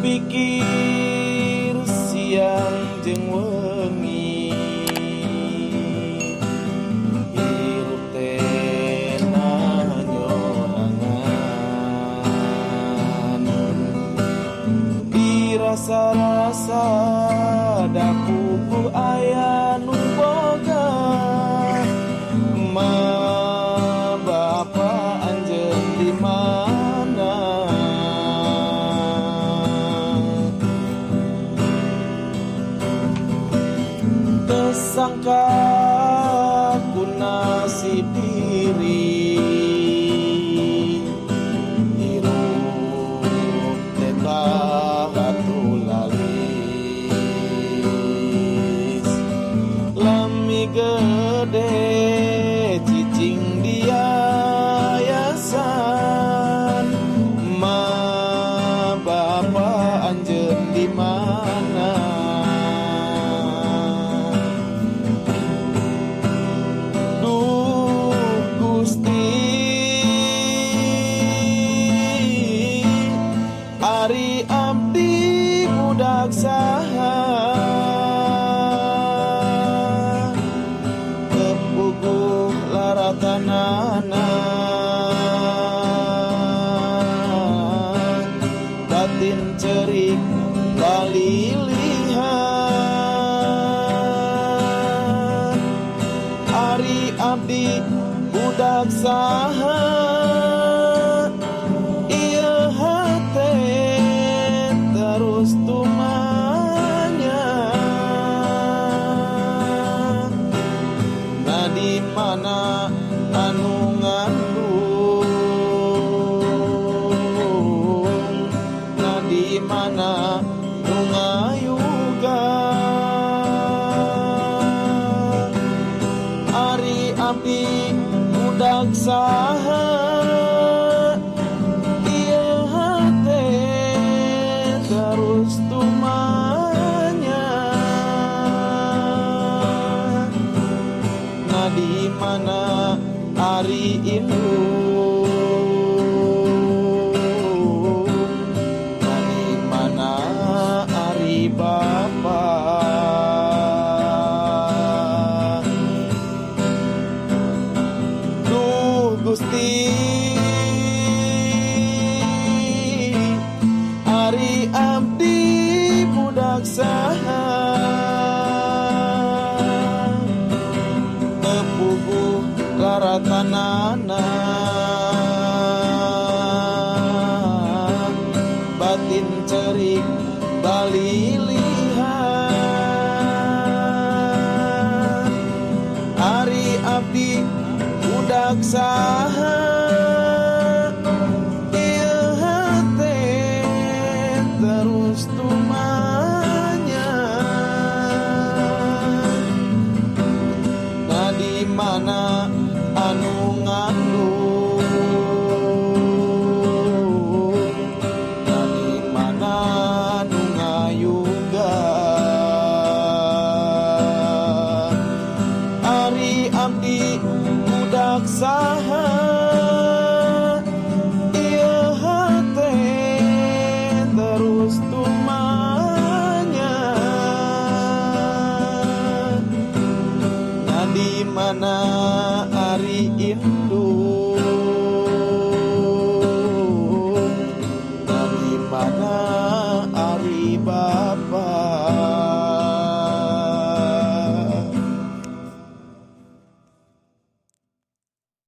pikir siang jeung wengi hirup teh nanyorangan dirasa-rasa da puguh aya nu boga ma bapa anjeun di mana tersangka ku nasib diri hirup teh batu lalis lami gede cicing dia yayasan ma bapa anjeun di mana Ari abdi budak saha kepuguh laratanana batin cerik balilihan Ari abdi budak saha terus tumanya na di mana anu ngandung na di mana nu ngayuga Ari abdi budak saha terus tumanya na di mana Ari indung na di mana Ari bapa duh Gusti Ari abdi budak saha tepuguh laratanana batin cerik balilihan Ari abdi budak saha terus tumanya na di mana anu ngandung na di mana anu ngayuga Ari abdi budak saha terus tumanya na di mana Ari indung na di mana Ari bapa